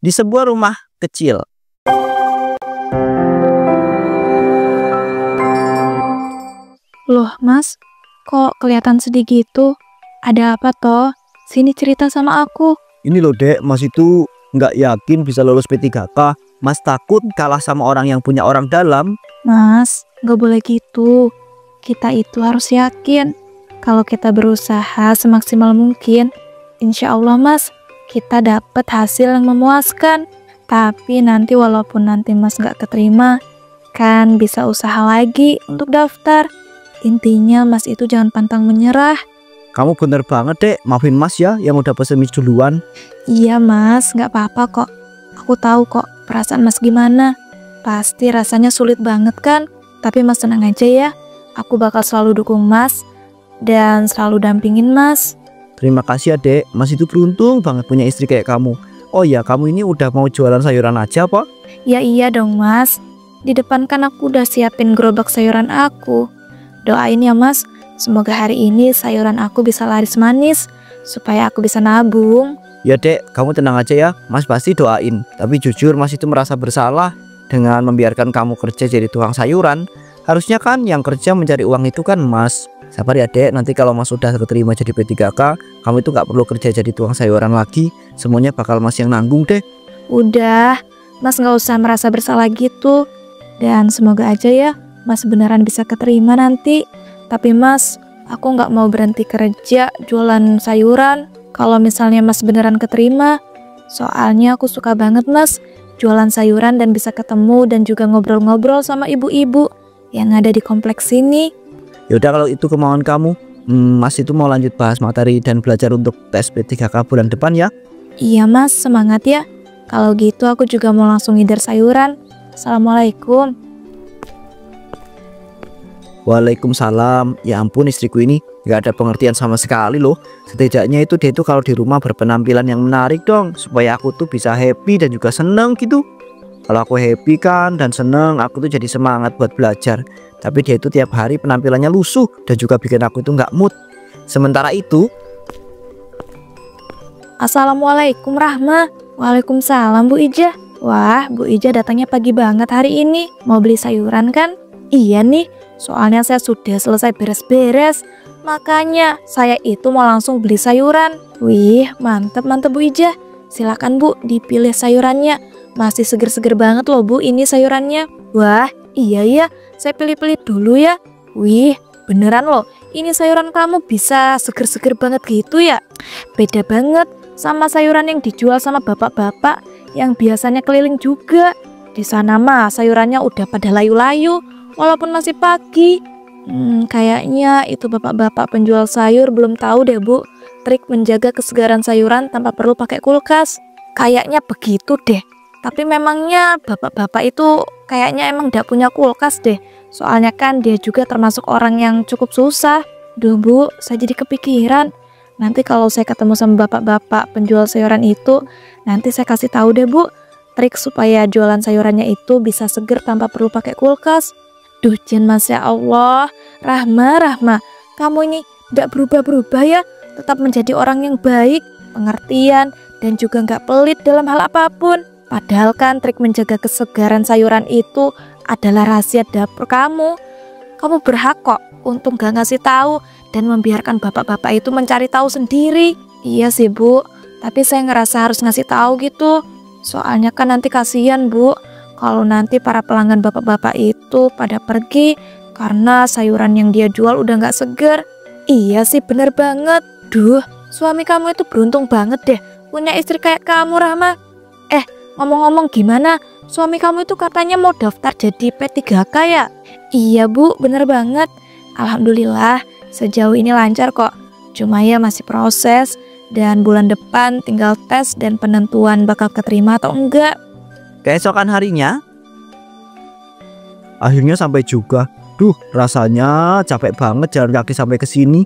di sebuah rumah kecil. Loh Mas, kok kelihatan sedih gitu? Ada apa toh? Sini cerita sama aku. Ini loh dek, Mas itu nggak yakin bisa lulus P3K. Mas takut kalah sama orang yang punya orang dalam. Mas, nggak boleh gitu. Kita itu harus yakin. Kalau kita berusaha semaksimal mungkin, insya Allah Mas, kita dapat hasil yang memuaskan. Tapi nanti walaupun nanti Mas nggak keterima, kan bisa usaha lagi untuk daftar. Intinya Mas itu jangan pantang menyerah. Kamu bener banget dek, maafin Mas ya yang udah pesimis duluan. Iya Mas, nggak apa-apa kok. Aku tahu kok perasaan Mas gimana. Pasti rasanya sulit banget kan? Tapi Mas tenang aja ya. Aku bakal selalu dukung Mas dan selalu dampingin Mas. Terima kasih ya dek, Mas itu beruntung banget punya istri kayak kamu. Oh ya, kamu ini udah mau jualan sayuran aja apa? Ya iya dong Mas. Di depan kan aku udah siapin gerobak sayuran aku. Doain ya Mas, semoga hari ini sayuran aku bisa laris manis, supaya aku bisa nabung. Ya dek, kamu tenang aja ya, Mas pasti doain. Tapi jujur Mas itu merasa bersalah dengan membiarkan kamu kerja jadi tukang sayuran. Harusnya kan yang kerja mencari uang itu kan Mas. Sabar ya dek, nanti kalau Mas sudah keterima jadi P3K, kamu itu gak perlu kerja jadi tukang sayuran lagi. Semuanya bakal Mas yang nanggung deh. Udah, Mas gak usah merasa bersalah gitu. Dan semoga aja ya Mas beneran bisa keterima nanti. Tapi Mas, aku gak mau berhenti kerja jualan sayuran kalau misalnya Mas beneran keterima. Soalnya aku suka banget Mas jualan sayuran dan bisa ketemu dan juga ngobrol-ngobrol sama ibu-ibu yang ada di kompleks sini. Yaudah kalau itu kemauan kamu, Mas itu mau lanjut bahas materi dan belajar untuk tes P3K bulan depan ya. Iya Mas, semangat ya. Kalau gitu aku juga mau langsung ngider sayuran. Assalamualaikum. Waalaikumsalam. Ya ampun, istriku ini gak ada pengertian sama sekali loh. Setidaknya itu dia itu kalau di rumah berpenampilan yang menarik dong, supaya aku tuh bisa happy dan juga seneng gitu. Kalau aku happy kan dan seneng, aku tuh jadi semangat buat belajar. Tapi dia itu tiap hari penampilannya lusuh dan juga bikin aku itu nggak mood. Sementara itu, Assalamualaikum Rahma. Waalaikumsalam Bu Ija. Wah, Bu Ija datangnya pagi banget hari ini. Mau beli sayuran kan? Iya nih, soalnya saya sudah selesai beres-beres. Makanya saya itu mau langsung beli sayuran. Wih, mantep Bu Ija. Silakan Bu, dipilih sayurannya. Masih seger-seger banget loh Bu ini sayurannya. Wah, iya ya, saya pilih-pilih dulu ya. Wih, beneran loh, ini sayuran kamu bisa seger-seger banget gitu ya. Beda banget sama sayuran yang dijual sama bapak-bapak yang biasanya keliling juga. Di sana mah sayurannya udah pada layu-layu walaupun masih pagi. Kayaknya itu bapak-bapak penjual sayur belum tahu deh Bu trik menjaga kesegaran sayuran tanpa perlu pakai kulkas. Kayaknya begitu deh. Tapi memangnya bapak-bapak itu kayaknya emang gak punya kulkas deh. Soalnya kan dia juga termasuk orang yang cukup susah. Duh Bu, saya jadi kepikiran. Nanti kalau saya ketemu sama bapak-bapak penjual sayuran itu, nanti saya kasih tahu deh Bu trik supaya jualan sayurannya itu bisa seger tanpa perlu pakai kulkas. Duh Jen, Masya Allah. Rahma, kamu ini gak berubah-berubah ya. Tetap menjadi orang yang baik, pengertian, dan juga gak pelit dalam hal apapun. Padahal kan trik menjaga kesegaran sayuran itu adalah rahasia dapur kamu. Kamu berhak kok untuk gak ngasih tahu dan membiarkan bapak-bapak itu mencari tahu sendiri. Iya sih Bu, tapi saya ngerasa harus ngasih tahu gitu. Soalnya kan nanti kasihan Bu, kalau nanti para pelanggan bapak-bapak itu pada pergi karena sayuran yang dia jual udah gak segar. Iya sih, bener banget. Duh, suami kamu itu beruntung banget deh punya istri kayak kamu Rahma. Ngomong-ngomong gimana? Suami kamu itu katanya mau daftar jadi P3K ya? Iya Bu, bener banget. Alhamdulillah, sejauh ini lancar kok. Cuma ya masih proses. Dan bulan depan tinggal tes dan penentuan bakal keterima atau enggak. keesokan harinya, akhirnya sampai juga. Duh, rasanya capek banget jalan kaki sampai ke sini.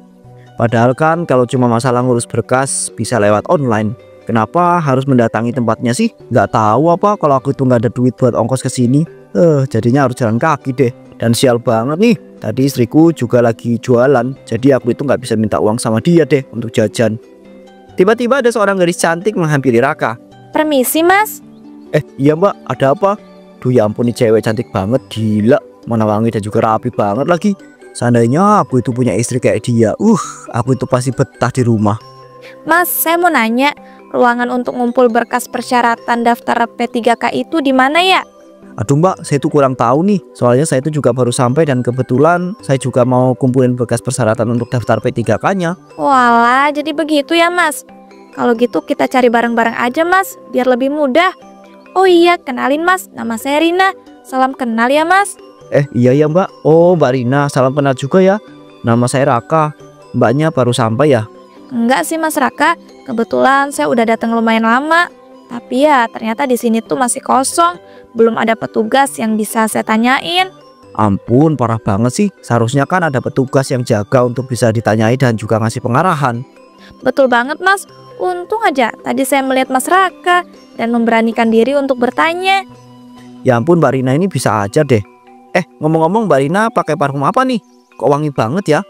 Padahal kan kalau cuma masalah ngurus berkas bisa lewat online. Kenapa harus mendatangi tempatnya sih? Nggak tahu apa kalau aku itu nggak ada duit buat ongkos ke sini. Jadinya harus jalan kaki deh. Dan sial banget nih, tadi istriku juga lagi jualan. Jadi aku itu nggak bisa minta uang sama dia deh untuk jajan. Tiba-tiba ada seorang gadis cantik menghampiri Raka. Permisi, Mas. Iya mbak, ada apa? Duh ya ampun, nih cewek cantik banget, gila. Mana wangi dan juga rapi banget lagi. Seandainya aku itu punya istri kayak dia, aku itu pasti betah di rumah. Mas, saya mau nanya, ruangan untuk ngumpul berkas persyaratan daftar P3K itu di mana ya? Aduh mbak, saya itu kurang tahu nih. Soalnya saya itu juga baru sampai dan kebetulan saya juga mau kumpulin berkas persyaratan untuk daftar P3K-nya. Walah, jadi begitu ya, Mas. Kalau gitu kita cari bareng-bareng aja, Mas, biar lebih mudah. Oh iya, kenalin Mas, nama saya Rina. Salam kenal ya, Mas. Iya ya mbak. Oh mbak Rina, salam kenal juga ya. Nama saya Raka. Mbaknya baru sampai ya? Enggak sih, Mas Raka. Kebetulan saya udah datang lumayan lama. Tapi ya, ternyata di sini tuh masih kosong. Belum ada petugas yang bisa saya tanyain. Ampun, parah banget sih. Seharusnya kan ada petugas yang jaga untuk bisa ditanyai dan juga ngasih pengarahan. Betul banget, Mas. Untung aja tadi saya melihat Mas Raka dan memberanikan diri untuk bertanya. Ya ampun, Mbak Rina ini bisa aja deh. Ngomong-ngomong, Mbak Rina pakai parfum apa nih? Kok wangi banget ya?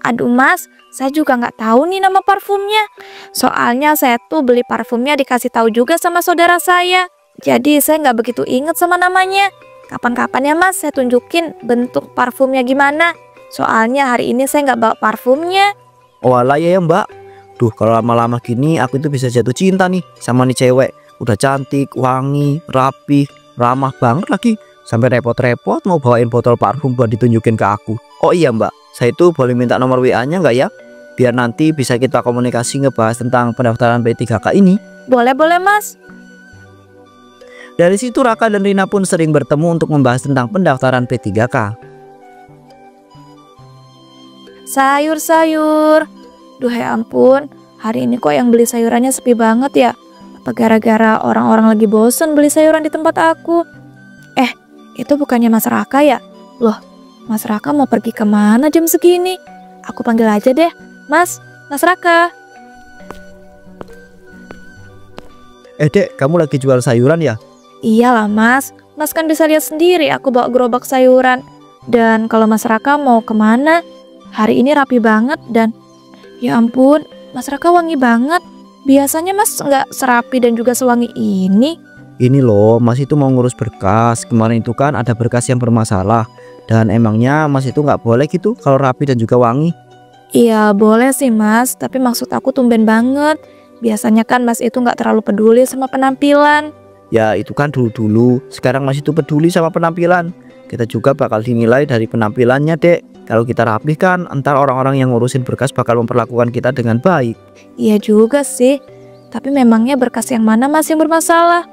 Aduh Mas, saya juga nggak tahu nih nama parfumnya. Soalnya saya tuh beli parfumnya dikasih tahu juga sama saudara saya. Jadi saya nggak begitu inget sama namanya. Kapan-kapan ya Mas, saya tunjukin bentuk parfumnya gimana. Soalnya hari ini saya nggak bawa parfumnya. Oh alah ya mbak. Duh, kalau lama-lama gini aku itu bisa jatuh cinta nih sama nih cewek. Udah cantik, wangi, rapi, ramah banget lagi. Sampai repot-repot mau bawain botol parfum buat ditunjukin ke aku. Oh iya mbak, saya itu boleh minta nomor WA-nya nggak ya? Biar nanti bisa kita komunikasi ngebahas tentang pendaftaran P3K ini. Boleh Mas. Dari situ Raka dan Rina pun sering bertemu untuk membahas tentang pendaftaran P3K. Sayur-sayur. Duh ya ampun, hari ini kok yang beli sayurannya sepi banget ya? Apa gara-gara orang-orang lagi bosen beli sayuran di tempat aku? Itu bukannya Mas Raka ya? Loh, Mas Raka mau pergi kemana jam segini? Aku panggil aja deh. Mas Raka. Dek, kamu lagi jual sayuran ya? Iyalah Mas, Mas kan bisa lihat sendiri aku bawa gerobak sayuran. Dan kalau Mas Raka mau kemana? Hari ini rapi banget dan ya ampun, Mas Raka wangi banget. Biasanya Mas nggak serapi dan juga sewangi ini. Ini loh, Mas itu mau ngurus berkas. Kemarin itu kan ada berkas yang bermasalah. Dan emangnya Mas itu nggak boleh gitu kalau rapi dan juga wangi? Iya boleh sih Mas, tapi maksud aku tumben banget. Biasanya kan Mas itu nggak terlalu peduli sama penampilan. Ya itu kan dulu-dulu. Sekarang Mas itu peduli sama penampilan. Kita juga bakal dinilai dari penampilannya dek. Kalau kita rapih kan entar orang-orang yang ngurusin berkas bakal memperlakukan kita dengan baik. Iya juga sih. Tapi memangnya berkas yang mana Mas yang bermasalah?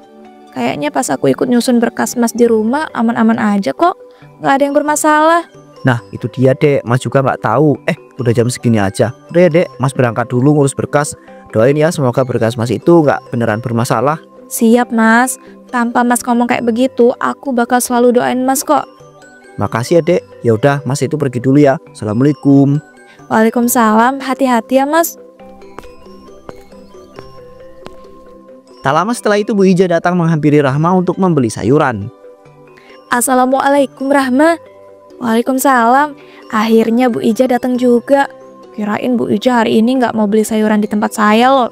Kayaknya pas aku ikut nyusun berkas Mas di rumah aman-aman aja kok. Nggak ada yang bermasalah. Nah itu dia dek, Mas juga nggak tahu. Udah jam segini aja. Udah ya dek, Mas berangkat dulu ngurus berkas. Doain ya semoga berkas Mas itu nggak beneran bermasalah. Siap Mas. Tanpa Mas ngomong kayak begitu, aku bakal selalu doain Mas kok. Makasih ya dek. Ya udah Mas itu pergi dulu ya. Assalamualaikum. Waalaikumsalam. Hati-hati ya Mas. Tak lama setelah itu Bu Ija datang menghampiri Rahma untuk membeli sayuran. Assalamualaikum Rahma. Waalaikumsalam. Akhirnya Bu Ija datang juga. Kirain Bu Ija hari ini nggak mau beli sayuran di tempat saya loh.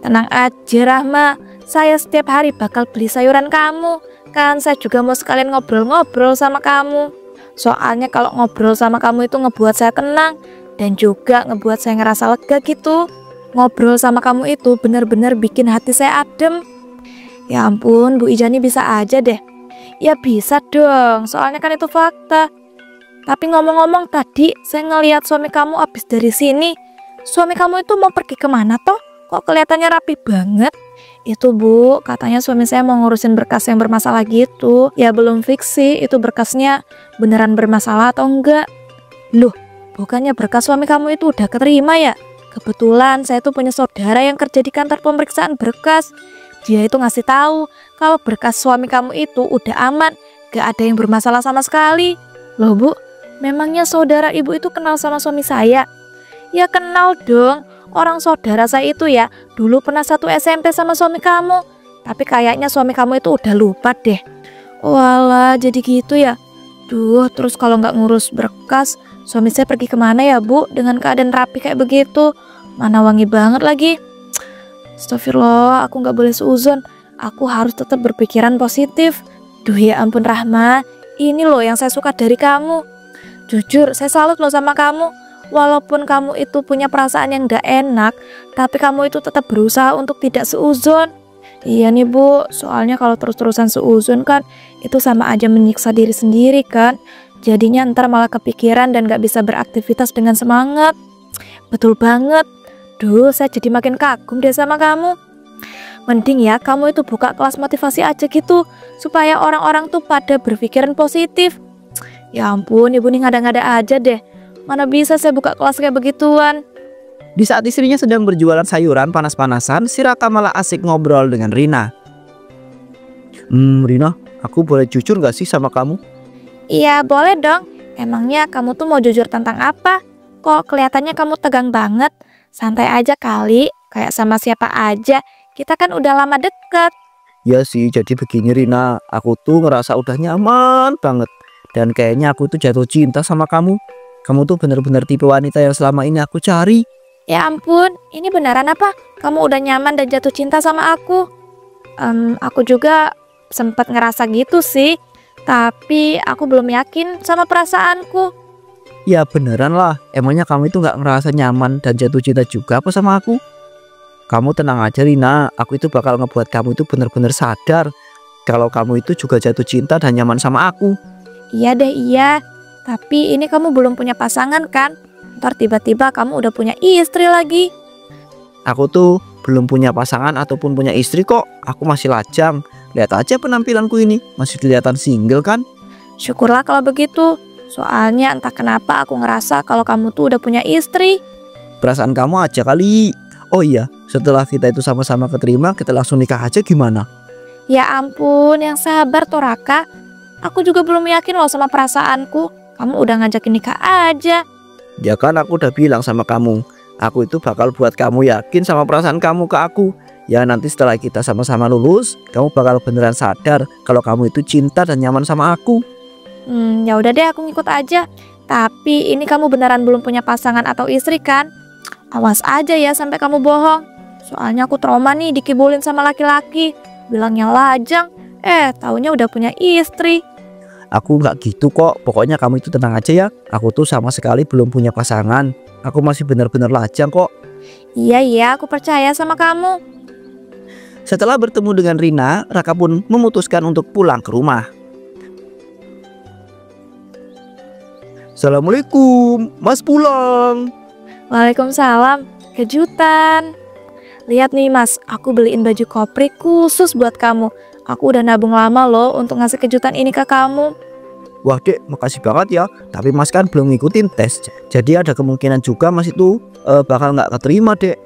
Tenang aja Rahma. Saya setiap hari bakal beli sayuran kamu. Kan saya juga mau sekalian ngobrol-ngobrol sama kamu. Soalnya kalau ngobrol sama kamu itu ngebuat saya tenang. Dan juga ngebuat saya ngerasa lega gitu. Ngobrol sama kamu itu benar-benar bikin hati saya adem. Ya ampun, Bu Ija nih bisa aja deh. Ya bisa dong, soalnya kan itu fakta. Tapi ngomong-ngomong tadi saya ngelihat suami kamu habis dari sini. Suami kamu itu mau pergi kemana toh? Kok kelihatannya rapi banget? Itu Bu, katanya suami saya mau ngurusin berkas yang bermasalah gitu. Ya belum fix sih itu berkasnya beneran bermasalah atau enggak. Loh, bukannya berkas suami kamu itu udah keterima ya? Kebetulan saya tuh punya saudara yang kerja di kantor pemeriksaan berkas. Dia itu ngasih tahu kalau berkas suami kamu itu udah aman, gak ada yang bermasalah sama sekali. Loh Bu, memangnya saudara ibu itu kenal sama suami saya? Ya kenal dong, orang saudara saya itu ya dulu pernah satu SMP sama suami kamu. Tapi kayaknya suami kamu itu udah lupa deh. Walah, jadi gitu ya. Duh, terus kalau nggak ngurus berkas, suami saya pergi kemana ya Bu dengan keadaan rapi kayak begitu? Mana wangi banget lagi. Astagfirullah, aku nggak boleh seuzon. aku harus tetap berpikiran positif. Duh ya ampun Rahma, ini loh yang saya suka dari kamu. Jujur, saya salut loh sama kamu. Walaupun kamu itu punya perasaan yang gak enak, tapi kamu itu tetap berusaha untuk tidak seuzon. Iya nih Bu, soalnya kalau terus-terusan seuzon kan itu sama aja menyiksa diri sendiri kan. Jadinya ntar malah kepikiran dan gak bisa beraktivitas dengan semangat. Betul banget. Duh, saya jadi makin kagum deh sama kamu. Mending ya kamu itu buka kelas motivasi aja gitu, supaya orang-orang tuh pada berpikiran positif. Ya ampun, ibu nih ngada-ngada aja deh. Mana bisa saya buka kelas kayak begituan. Di saat istrinya sedang berjualan sayuran panas-panasan, si Raka malah asik ngobrol dengan Rina. Rina, aku boleh jujur gak sih sama kamu? Iya boleh dong. Emangnya kamu tuh mau jujur tentang apa? Kok kelihatannya kamu tegang banget? Santai aja kali, kayak sama siapa aja. Kita kan udah lama deket. Ya sih, jadi begini Rina, aku tuh ngerasa udah nyaman banget. Dan kayaknya aku tuh jatuh cinta sama kamu. Kamu tuh bener-bener tipe wanita yang selama ini aku cari. Ya ampun, ini beneran apa? Kamu udah nyaman dan jatuh cinta sama aku? Aku juga sempat ngerasa gitu sih. Tapi aku belum yakin sama perasaanku. Ya beneran lah, emangnya kamu itu gak ngerasa nyaman dan jatuh cinta juga apa sama aku? Kamu tenang aja Rina, aku itu bakal ngebuat kamu itu bener-bener sadar kalau kamu itu juga jatuh cinta dan nyaman sama aku. Iya deh iya, tapi ini kamu belum punya pasangan kan? Ntar tiba-tiba kamu udah punya istri lagi. Aku tuh belum punya pasangan ataupun punya istri kok, aku masih lajang. Lihat aja penampilanku ini, masih kelihatan single kan? Syukurlah kalau begitu, soalnya entah kenapa aku ngerasa kalau kamu tuh udah punya istri. Perasaan kamu aja kali. Oh iya, setelah kita itu sama-sama keterima, kita langsung nikah aja gimana? Ya ampun, yang sabar toh Raka. Aku juga belum yakin loh sama perasaanku. Kamu udah ngajakin nikah aja. Ya kan aku udah bilang sama kamu, aku itu bakal buat kamu yakin sama perasaan kamu ke aku. Ya nanti setelah kita sama-sama lulus, kamu bakal beneran sadar kalau kamu itu cinta dan nyaman sama aku. Ya udah deh aku ngikut aja. Tapi ini kamu beneran belum punya pasangan atau istri kan? Awas aja ya sampai kamu bohong. Soalnya aku trauma nih dikibulin sama laki-laki. Bilangnya lajang, taunya udah punya istri. Aku nggak gitu kok, pokoknya kamu itu tenang aja ya. Aku tuh sama sekali belum punya pasangan. Aku masih benar-benar lajang kok. Iya, aku percaya sama kamu. Setelah bertemu dengan Rina, Raka pun memutuskan untuk pulang ke rumah. Assalamualaikum, Mas pulang. Waalaikumsalam, kejutan. Lihat nih Mas, aku beliin baju kopri khusus buat kamu. Aku udah nabung lama loh untuk ngasih kejutan ini ke kamu. Wah dek, makasih banget ya. Tapi Mas kan belum ngikutin tes. Jadi ada kemungkinan juga Mas itu bakal nggak keterima dek.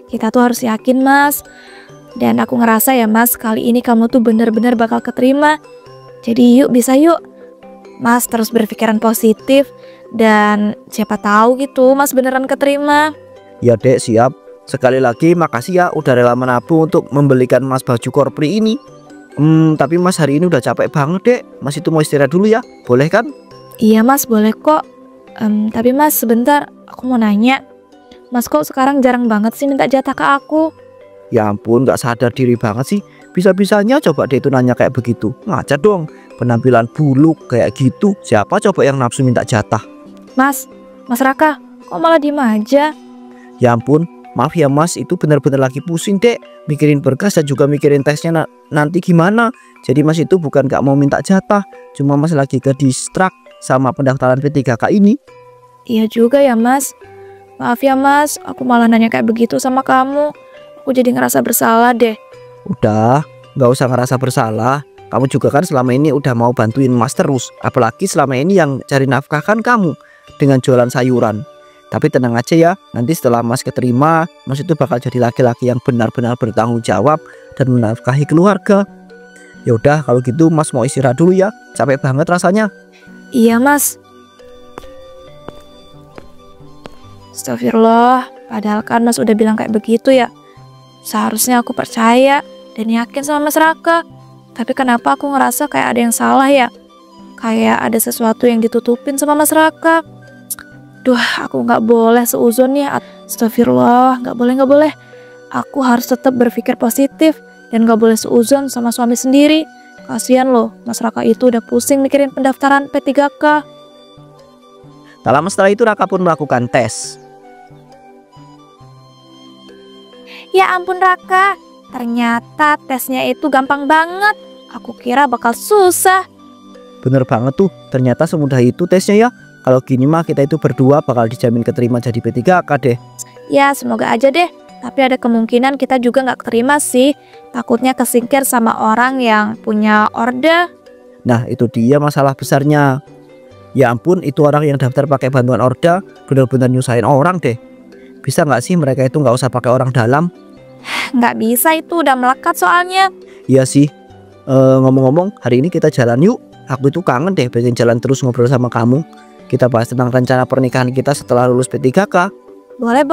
Kita tuh harus yakin Mas. Dan aku ngerasa ya Mas, kali ini kamu tuh bener-bener bakal keterima. Jadi yuk, bisa yuk. Mas terus berpikiran positif. Dan siapa tahu gitu Mas beneran keterima. Ya dek, siap. Sekali lagi makasih ya udah rela menabung untuk membelikan Mas baju korpri ini. Tapi Mas hari ini udah capek banget dek. Mas itu mau istirahat dulu ya, boleh kan? Iya Mas, boleh kok. Tapi Mas sebentar, aku mau nanya. Mas kok sekarang jarang banget sih minta jatah ke aku? Ya ampun, gak sadar diri banget sih. Bisa-bisanya coba deh itu nanya kayak begitu. Ngaca dong, penampilan buluk kayak gitu. Siapa coba yang nafsu minta jatah? Mas Raka, kok malah diem aja? Ya ampun, maaf ya Mas, itu benar-benar lagi pusing dek. Mikirin berkas dan juga mikirin tesnya nanti gimana. Jadi Mas itu bukan gak mau minta jatah, cuma Mas lagi ke distrak sama pendaftaran P3K ini. Iya juga ya Mas. Maaf ya Mas, aku malah nanya kayak begitu sama kamu. Aku jadi ngerasa bersalah deh. Udah, gak usah ngerasa bersalah. Kamu juga kan selama ini udah mau bantuin Mas terus. Apalagi selama ini yang cari nafkah kan kamu dengan jualan sayuran. Tapi tenang aja ya, nanti setelah Mas keterima, Mas itu bakal jadi laki-laki yang benar-benar bertanggung jawab dan menafkahi keluarga. Ya udah kalau gitu Mas mau istirahat dulu ya, capek banget rasanya. Iya Mas. Astagfirullah, padahal kan Mas udah bilang kayak begitu ya. Seharusnya aku percaya dan yakin sama Mas Raka. Tapi kenapa aku ngerasa kayak ada yang salah ya? Kayak ada sesuatu yang ditutupin sama Mas Raka. Duh, aku gak boleh seuzon ya. Astagfirullah, gak boleh. Aku harus tetap berpikir positif dan gak boleh seuzon sama suami sendiri. Kasian loh, Mas Raka itu udah pusing mikirin pendaftaran P3K. Tak lama setelah itu Raka pun melakukan tes. Ya ampun Raka, ternyata tesnya itu gampang banget. Aku kira bakal susah. Bener banget tuh, ternyata semudah itu tesnya ya. Kalau gini mah kita itu berdua bakal dijamin keterima jadi P3K deh. Ya semoga aja deh. Tapi ada kemungkinan kita juga nggak keterima sih. Takutnya kesingkir sama orang yang punya orde. Nah itu dia masalah besarnya. Ya ampun, itu orang yang daftar pakai bantuan orde bener-bener nyusahin orang deh. Bisa nggak sih mereka itu nggak usah pakai orang dalam? Nggak bisa, itu udah melekat soalnya. Iya sih. Ngomong-ngomong, hari ini kita jalan yuk. Aku itu kangen deh pengen jalan terus ngobrol sama kamu. Kita bahas tentang rencana pernikahan kita setelah lulus P3K. Boleh.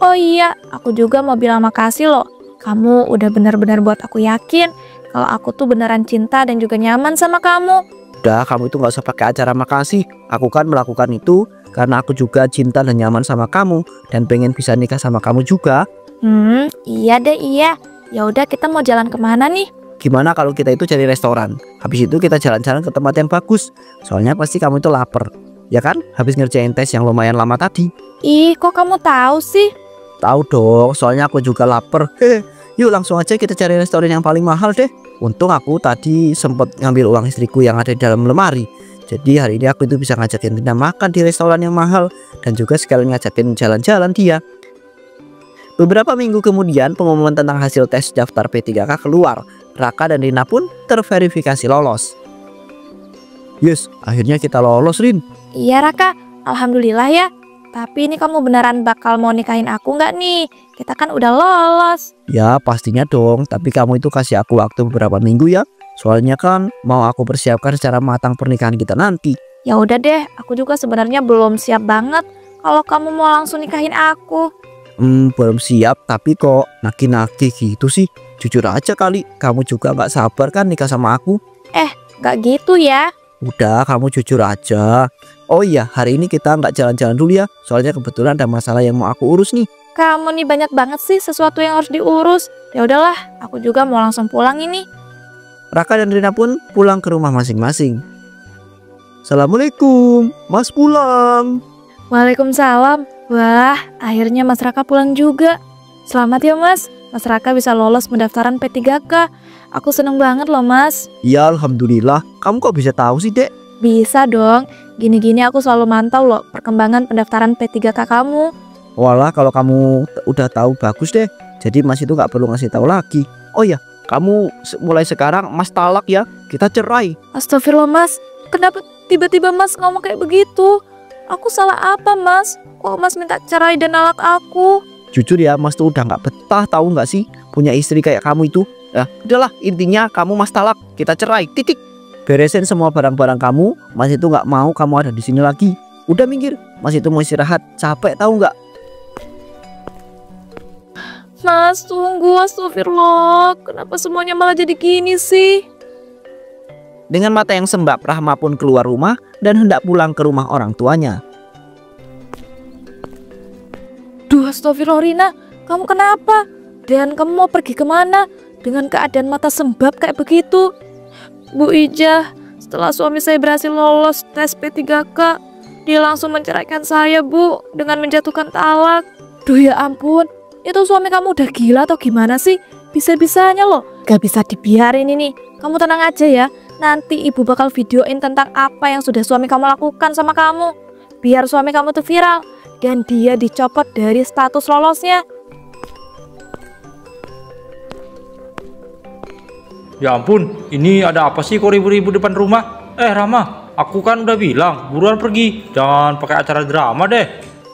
Oh iya, aku juga mau bilang makasih loh. Kamu udah benar-benar buat aku yakin kalau aku tuh beneran cinta dan juga nyaman sama kamu. Udah, kamu itu nggak usah pakai acara makasih. Aku kan melakukan itu karena aku juga cinta dan nyaman sama kamu dan pengen bisa nikah sama kamu juga. Iya deh, iya. Ya udah, kita mau jalan kemana nih? Gimana kalau kita itu cari restoran? Habis itu kita jalan-jalan ke tempat yang bagus. Soalnya pasti kamu itu lapar. Ya kan? Habis ngerjain tes yang lumayan lama tadi. Ih, kok kamu tahu sih? Tahu dong, soalnya aku juga lapar. Yuk langsung aja kita cari restoran yang paling mahal deh. Untung aku tadi sempat ngambil uang istriku yang ada di dalam lemari. Jadi hari ini aku itu bisa ngajakin Tina makan di restoran yang mahal. Dan juga sekalian ngajakin jalan-jalan dia. Beberapa minggu kemudian pengumuman tentang hasil tes daftar P3K keluar. Raka dan Rina pun terverifikasi lolos. Yes, akhirnya kita lolos, Rin. Iya Raka, alhamdulillah ya. Tapi ini kamu beneran bakal mau nikahin aku nggak nih? Kita kan udah lolos. Ya pastinya dong, tapi kamu itu kasih aku waktu beberapa minggu ya. Soalnya kan mau aku persiapkan secara matang pernikahan kita nanti. Ya udah deh, aku juga sebenarnya belum siap banget kalau kamu mau langsung nikahin aku. Belum siap, tapi kok naki-naki gitu sih. Jujur aja kali, kamu juga nggak sabar kan nikah sama aku? Nggak gitu ya. Udah, kamu jujur aja. Oh iya, hari ini kita nggak jalan-jalan dulu ya. Soalnya kebetulan ada masalah yang mau aku urus nih. Kamu nih banyak banget sih sesuatu yang harus diurus. Ya udahlah, aku juga mau langsung pulang ini. Raka dan Rina pun pulang ke rumah masing-masing. Assalamualaikum, Mas pulang. Waalaikumsalam. Wah, akhirnya Mas Raka pulang juga. Selamat ya Mas. Mas Raka bisa lolos pendaftaran P3K. Aku seneng banget loh Mas. Ya alhamdulillah. Kamu kok bisa tahu sih, Dek? Bisa dong. Gini-gini aku selalu mantau loh perkembangan pendaftaran P3K kamu. Walah, kalau kamu udah tahu bagus deh. Jadi Mas itu nggak perlu ngasih tahu lagi. Oh ya, kamu mulai sekarang Mas talak ya. Kita cerai. Astagfirullah Mas. Kenapa tiba-tiba Mas ngomong kayak begitu? Aku salah apa Mas? Kok Mas minta cerai dan nalak aku? Jujur ya, Mas tuh udah nggak betah tahu nggak sih punya istri kayak kamu itu. Ya udahlah, intinya kamu Mas talak. Kita cerai. Titik. Beresin semua barang-barang kamu. Mas itu nggak mau kamu ada di sini lagi. Udah minggir. Mas itu mau istirahat. Capek tahu nggak? Mas tunggu, astagfirullah. Kenapa semuanya malah jadi gini sih? Dengan mata yang sembab, Rahma pun keluar rumah dan hendak pulang ke rumah orang tuanya. Duh, astagfirullah Rina, kamu kenapa? Dan kamu mau pergi kemana? Dengan keadaan mata sembab kayak begitu. Bu Ijah, setelah suami saya berhasil lolos tes P3K, dia langsung menceraikan saya Bu, dengan menjatuhkan talak. Duh ya ampun, itu suami kamu udah gila atau gimana sih? Bisa-bisanya loh, gak bisa dibiarin ini. Kamu tenang aja ya, nanti ibu bakal videoin tentang apa yang sudah suami kamu lakukan sama kamu. Biar suami kamu tuh viral, dan dia dicopot dari status lolosnya. Ya ampun, ini ada apa sih kok ribu-ribu depan rumah? Rama, aku kan udah bilang buruan pergi, jangan pakai acara drama deh.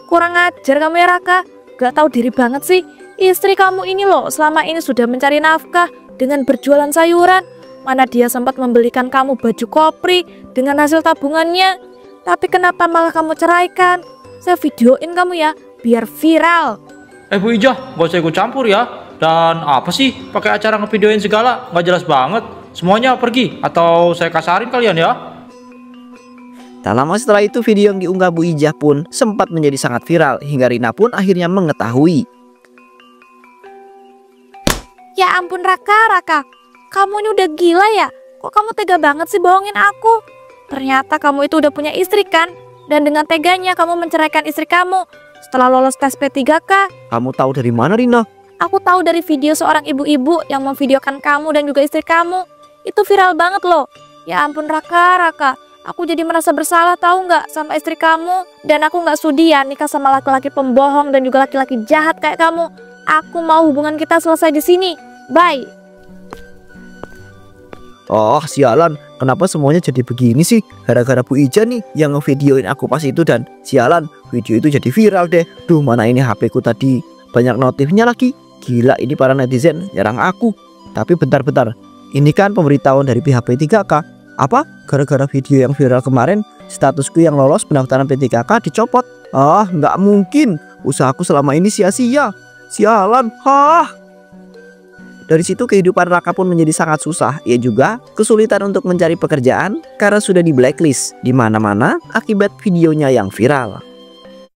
Kurang ajar kamu ya Raka, gak tahu diri banget sih. Istri kamu ini loh selama ini sudah mencari nafkah dengan berjualan sayuran. Mana dia sempat membelikan kamu baju kopri dengan hasil tabungannya. Tapi kenapa malah kamu ceraikan? Saya videoin kamu ya, biar viral. Bu Ijah, gak usah ikut campur ya. Dan apa sih pakai acara ngevideoin segala, nggak jelas banget. Semuanya pergi atau saya kasarin kalian ya. Tak lama setelah itu video yang diunggah Bu Ijah pun sempat menjadi sangat viral hingga Rina pun akhirnya mengetahui. Ya ampun Raka, kamu ini udah gila ya? Kok kamu tega banget sih bohongin aku? Ternyata kamu itu udah punya istri kan? Dan dengan teganya kamu menceraikan istri kamu setelah lolos tes P3K. Kamu tahu dari mana, Rina? Aku tahu dari video seorang ibu-ibu yang memvideokan kamu dan juga istri kamu. Itu viral banget loh. Ya ampun Raka, aku jadi merasa bersalah tahu nggak sama istri kamu. Dan aku nggak sudi ya nikah sama laki-laki pembohong dan juga laki-laki jahat kayak kamu. Aku mau hubungan kita selesai di sini. Bye. Oh sialan, kenapa semuanya jadi begini sih? Gara-gara Bu Ija nih yang ngevideoin aku pas itu, dan sialan video itu jadi viral deh. Duh, mana ini HP ku tadi banyak notifnya lagi. Gila, ini para netizen nyerang aku. Tapi bentar, ini kan pemberitahuan dari pihak P3K. Apa? Gara-gara video yang viral kemarin statusku yang lolos pendaftaran P3K dicopot? Ah, nggak mungkin. Usahaku selama ini sia-sia. Sialan, Dari situ kehidupan Raka pun menjadi sangat susah. Ia juga kesulitan untuk mencari pekerjaan karena sudah di blacklist di mana-mana akibat videonya yang viral.